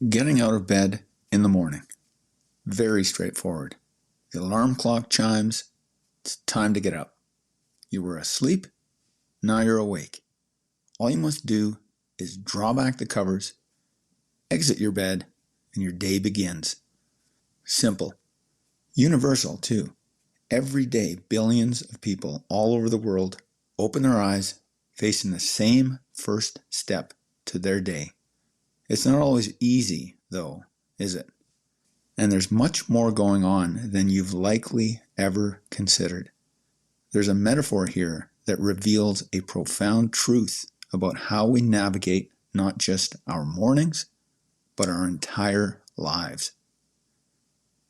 Getting out of bed in the morning. Very straightforward. The alarm clock chimes. It's time to get up. You were asleep. Now you're awake. All you must do is draw back the covers, exit your bed, and your day begins. Simple. Universal, too. Every day, billions of people all over the world open their eyes, facing the same first step to their day. It's not always easy, though, is it? And there's much more going on than you've likely ever considered. There's a metaphor here that reveals a profound truth about how we navigate not just our mornings, but our entire lives.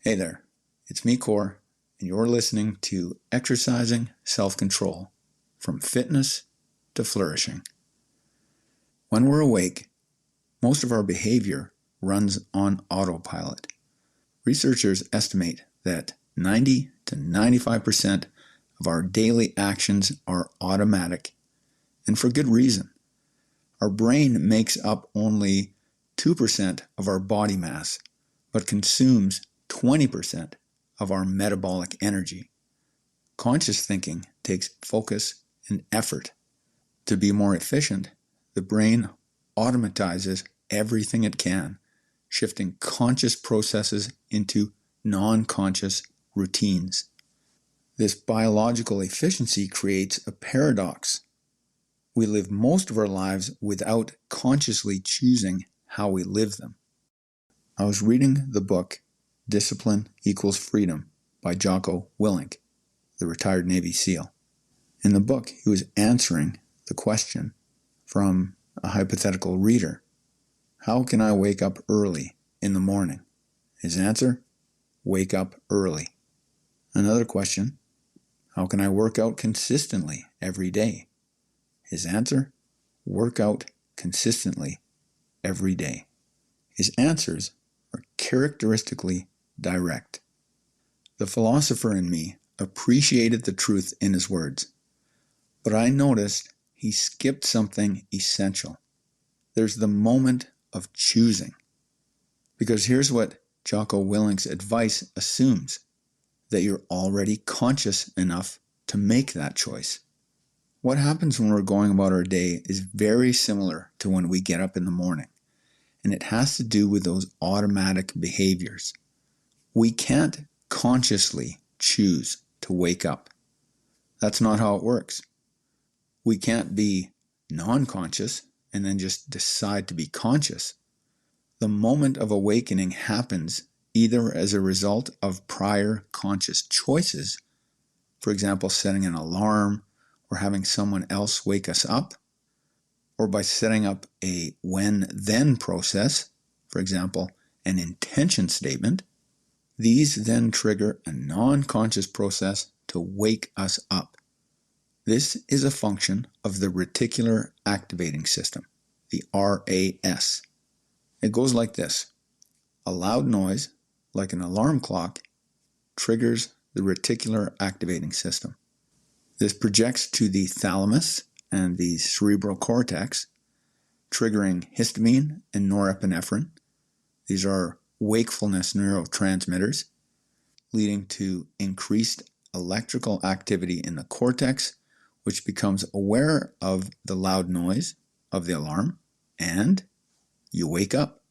Hey there, it's me, Core, and you're listening to Exercising Self-Control, from Fitness to Flourishing. When we're awake, most of our behavior runs on autopilot. Researchers estimate that 90 to 95% of our daily actions are automatic, and for good reason. Our brain makes up only 2% of our body mass, but consumes 20% of our metabolic energy. Conscious thinking takes focus and effort. To be more efficient, the brain automatizes everything it can, shifting conscious processes into non-conscious routines. This biological efficiency creates a paradox. We live most of our lives without consciously choosing how we live them. I was reading the book Discipline Equals Freedom by Jocko Willink, the retired Navy SEAL. In the book, he was answering the question from a hypothetical reader: how can I wake up early in the morning? His answer: wake up early. Another question: how can I work out consistently every day? His answer: work out consistently every day. His answers are characteristically direct. The philosopher in me appreciated the truth in his words, but I noticed he skipped something essential. There's the moment of choosing. Because here's what Jocko Willink's advice assumes: that you're already conscious enough to make that choice. What happens when we're going about our day is very similar to when we get up in the morning, and it has to do with those automatic behaviors. We can't consciously choose to wake up. That's not how it works. We can't be non-conscious and then just decide to be conscious. The moment of awakening happens either as a result of prior conscious choices, for example, setting an alarm or having someone else wake us up, or by setting up a when-then process, for example, an intention statement. These then trigger a non-conscious process to wake us up. This is a function of the reticular activating system, the RAS. It goes like this: a loud noise, like an alarm clock, triggers the reticular activating system. This projects to the thalamus and the cerebral cortex, triggering histamine and norepinephrine. These are wakefulness neurotransmitters, leading to increased electrical activity in the cortex, which becomes aware of the loud noise of the alarm, and you wake up.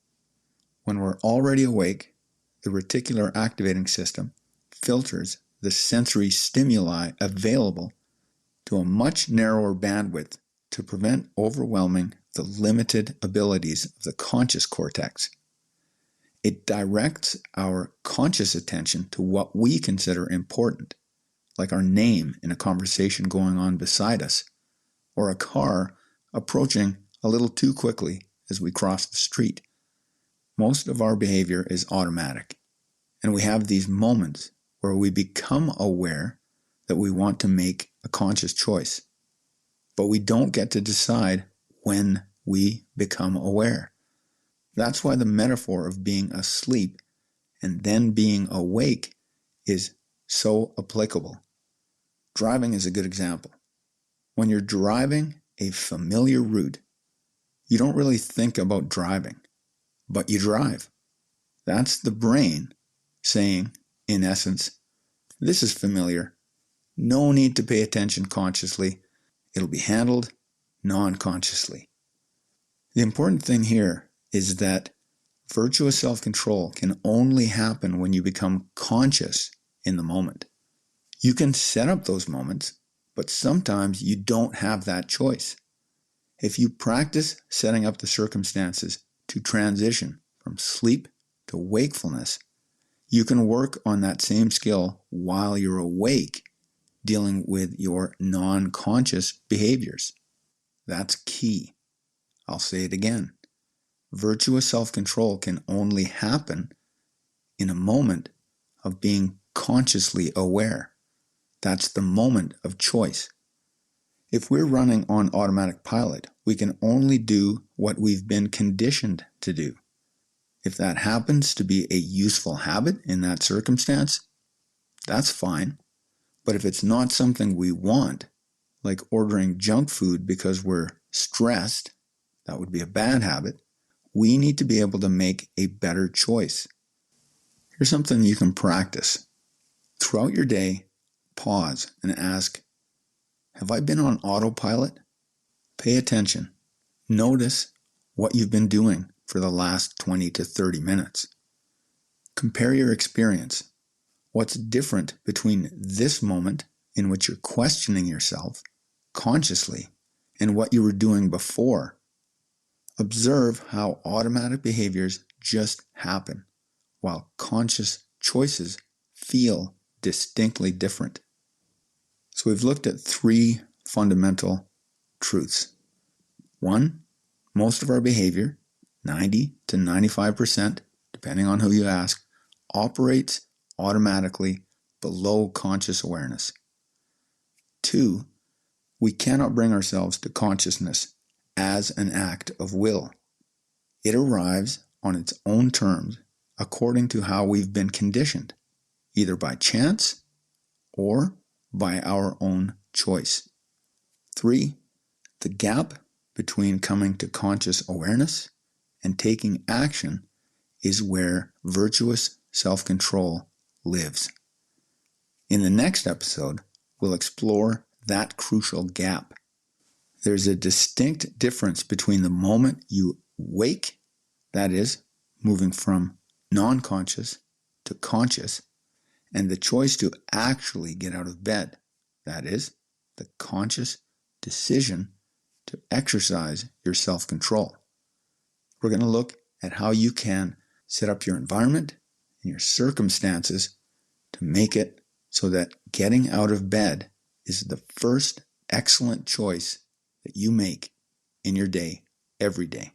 When we're already awake, the reticular activating system filters the sensory stimuli available to a much narrower bandwidth to prevent overwhelming the limited abilities of the conscious cortex. It directs our conscious attention to what we consider important, like our name in a conversation going on beside us, or a car approaching a little too quickly as we cross the street. Most of our behavior is automatic, and we have these moments where we become aware that we want to make a conscious choice, but we don't get to decide when we become aware. That's why the metaphor of being asleep and then being awake is so applicable. Driving is a good example. When you're driving a familiar route, you don't really think about driving. but you drive. That's the brain saying, in essence, this is familiar. No need to pay attention consciously. It'll be handled non-consciously. The important thing here is that virtuous self-control can only happen when you become conscious in the moment. You can set up those moments, but sometimes you don't have that choice. If you practice setting up the circumstances to transition from sleep to wakefulness, you can work on that same skill while you're awake, dealing with your non-conscious behaviors. That's key. I'll say it again. Virtuous self-control can only happen in a moment of being consciously aware. That's the moment of choice. If we're running on automatic pilot, we can only do what we've been conditioned to do. If that happens to be a useful habit in that circumstance, that's fine. But if it's not something we want, like ordering junk food because we're stressed, that would be a bad habit. We need to be able to make a better choice. Here's something you can practice. Throughout your day, pause and ask, have I been on autopilot? Pay attention. Notice what you've been doing for the last 20 to 30 minutes. Compare your experience. What's different between this moment in which you're questioning yourself consciously and what you were doing before? Observe how automatic behaviors just happen, while conscious choices feel distinctly different. So we've looked at three fundamental truths. One, most of our behavior, 90 to 95%, depending on who you ask, operates automatically below conscious awareness. Two, we cannot bring ourselves to consciousness as an act of will. It arrives on its own terms according to how we've been conditioned, either by chance or by our own choice. Three, the gap between coming to conscious awareness and taking action is where virtuous self-control lives. In the next episode, we'll explore that crucial gap. There's a distinct difference between the moment you wake, that is, moving from non-conscious to conscious, and the choice to actually get out of bed, that is, the conscious decision to exercise your self-control. We're going to look at how you can set up your environment and your circumstances to make it so that getting out of bed is the first excellent choice that you make in your day, every day.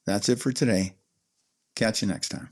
That's it for today. Catch you next time.